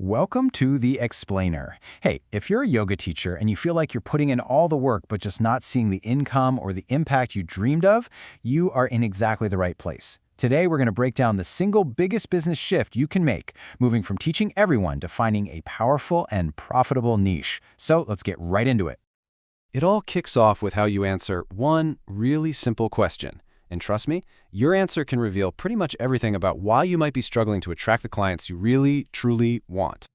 Welcome to The Explainer. Hey, if you're a yoga teacher and you feel like you're putting in all the work but just not seeing the income or the impact you dreamed of, you are in exactly the right place. Today, we're going to break down the single biggest business shift you can make, moving from teaching everyone to finding a powerful and profitable niche. So let's get right into it. It all kicks off with how you answer one really simple question. And trust me, your answer can reveal pretty much everything about why you might be struggling to attract the clients you really, truly want.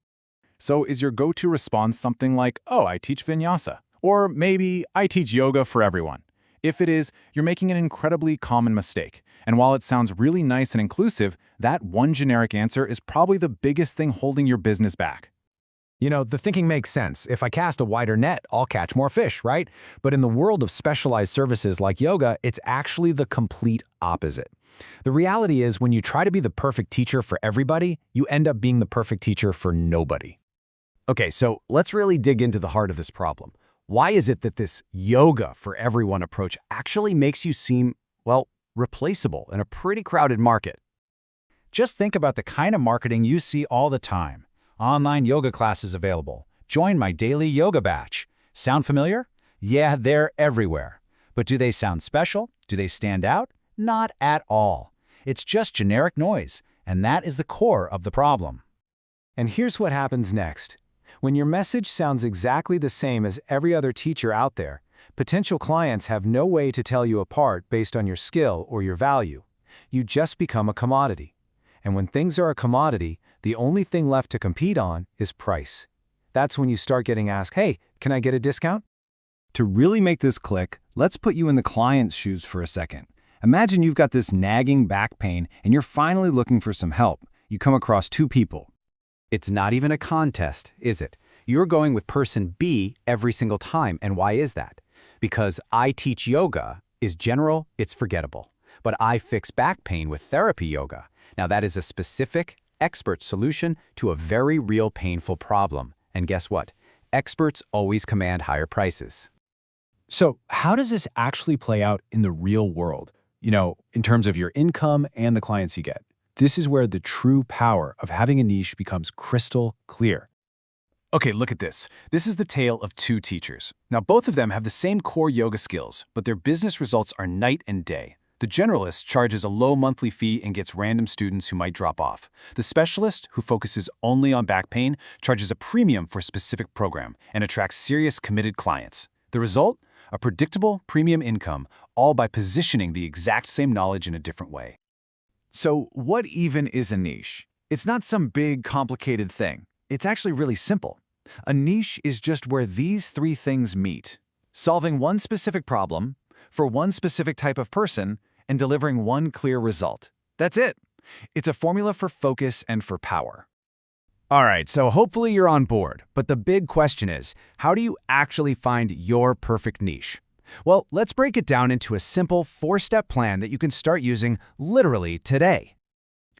So is your go-to response something like, oh, I teach vinyasa? Or maybe, I teach yoga for everyone? If it is, you're making an incredibly common mistake. And while it sounds really nice and inclusive, that one generic answer is probably the biggest thing holding your business back. You know, the thinking makes sense. If I cast a wider net, I'll catch more fish, right? But in the world of specialized services like yoga, it's actually the complete opposite. The reality is, when you try to be the perfect teacher for everybody, you end up being the perfect teacher for nobody. Okay, so let's really dig into the heart of this problem. Why is it that this yoga for everyone approach actually makes you seem, well, replaceable in a pretty crowded market? Just think about the kind of marketing you see all the time. Online yoga classes available. Join my daily yoga batch. Sound familiar? Yeah, they're everywhere. But do they sound special? Do they stand out? Not at all. It's just generic noise, and that is the core of the problem. And here's what happens next. When your message sounds exactly the same as every other teacher out there, potential clients have no way to tell you apart based on your skill or your value. You just become a commodity. And when things are a commodity, the only thing left to compete on is price. That's when you start getting asked, hey, can I get a discount? To really make this click, let's put you in the client's shoes for a second. Imagine you've got this nagging back pain and you're finally looking for some help. You come across two people. It's not even a contest, is it? You're going with person B every single time, and why is that? Because I teach yoga is general, it's forgettable. But I fix back pain with therapy yoga. Now that is a specific, expert solution to a very real painful problem. And guess what? Experts always command higher prices. So how does this actually play out in the real world? You know, in terms of your income and the clients you get. This is where the true power of having a niche becomes crystal clear. Okay, look at this. This is the tale of two teachers. Now, both of them have the same core yoga skills, but their business results are night and day. The generalist charges a low monthly fee and gets random students who might drop off. The specialist, who focuses only on back pain, charges a premium for a specific program and attracts serious, committed clients. The result? A predictable premium income, all by positioning the exact same knowledge in a different way. So what even is a niche? It's not some big, complicated thing. It's actually really simple. A niche is just where these three things meet: solving one specific problem for one specific type of person and delivering one clear result. That's it. It's a formula for focus and for power. All right, so hopefully you're on board. But the big question is, how do you actually find your perfect niche? Well, let's break it down into a simple 4-step plan that you can start using literally today.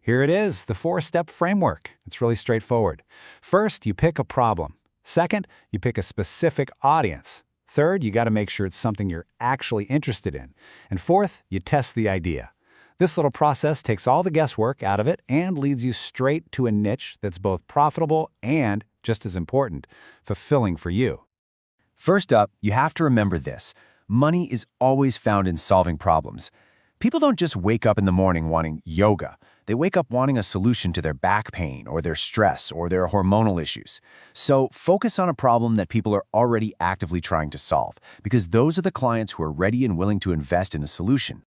Here it is, the 4-step framework. It's really straightforward. First, you pick a problem. Second, you pick a specific audience. Third, you got to make sure it's something you're actually interested in. And fourth, you test the idea. This little process takes all the guesswork out of it and leads you straight to a niche that's both profitable and, just as important, fulfilling for you. First up, you have to remember this. Money is always found in solving problems. People don't just wake up in the morning wanting yoga. They wake up wanting a solution to their back pain or their stress or their hormonal issues. So focus on a problem that people are already actively trying to solve, because those are the clients who are ready and willing to invest in a solution.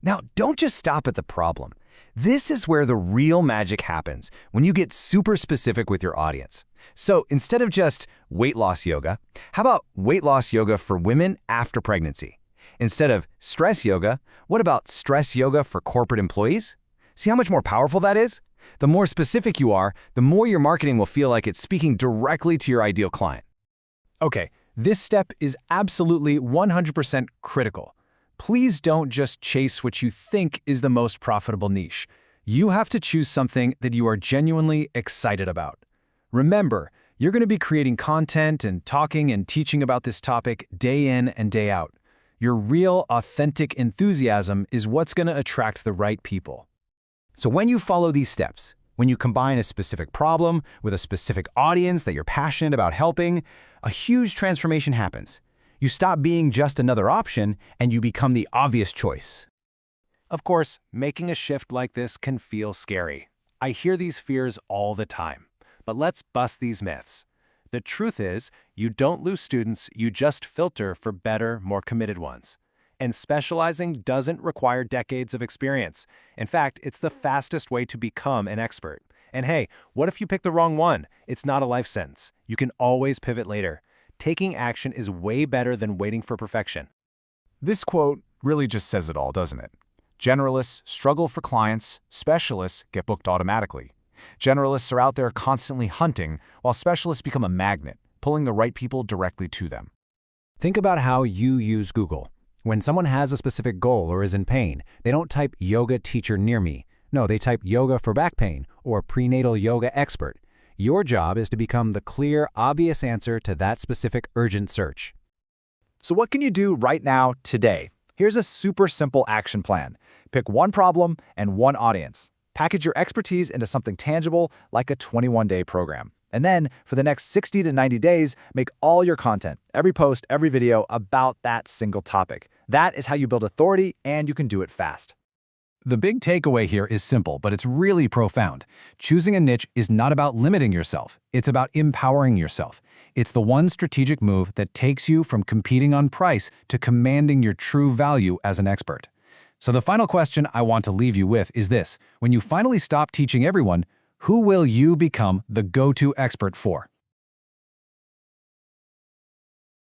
Now, don't just stop at the problem. This is where the real magic happens, when you get super specific with your audience. So instead of just weight loss yoga, how about weight loss yoga for women after pregnancy? Instead of stress yoga, what about stress yoga for corporate employees? See how much more powerful that is? The more specific you are, the more your marketing will feel like it's speaking directly to your ideal client. Okay, this step is absolutely 100% critical. Please don't just chase what you think is the most profitable niche. You have to choose something that you are genuinely excited about. Remember, you're going to be creating content and talking and teaching about this topic day in and day out. Your real, authentic enthusiasm is what's going to attract the right people. So when you follow these steps, When you combine a specific problem with a specific audience that you're passionate about helping, a huge transformation happens. You stop being just another option and you become the obvious choice. Of course, making a shift like this can feel scary. I hear these fears all the time. But let's bust these myths. The truth is, you don't lose students, you just filter for better, more committed ones. And specializing doesn't require decades of experience. In fact, it's the fastest way to become an expert. And hey, what if you pick the wrong one? It's not a life sentence. You can always pivot later. Taking action is way better than waiting for perfection. This quote really just says it all, doesn't it? Generalists struggle for clients, specialists get booked automatically. Generalists are out there constantly hunting, while specialists become a magnet, pulling the right people directly to them. Think about how you use Google. When someone has a specific goal or is in pain, they don't type yoga teacher near me. No, they type yoga for back pain or prenatal yoga expert. Your job is to become the clear, obvious answer to that specific urgent search. So what can you do right now, today? Here's a super simple action plan. Pick one problem and one audience. Package your expertise into something tangible like a 21-day program. And then, for the next 60 to 90 days, make all your content, every post, every video, about that single topic. That is how you build authority, and you can do it fast. The big takeaway here is simple, but it's really profound. Choosing a niche is not about limiting yourself. It's about empowering yourself. It's the one strategic move that takes you from competing on price to commanding your true value as an expert. So the final question I want to leave you with is this. When you finally stop teaching everyone, who will you become the go-to expert for?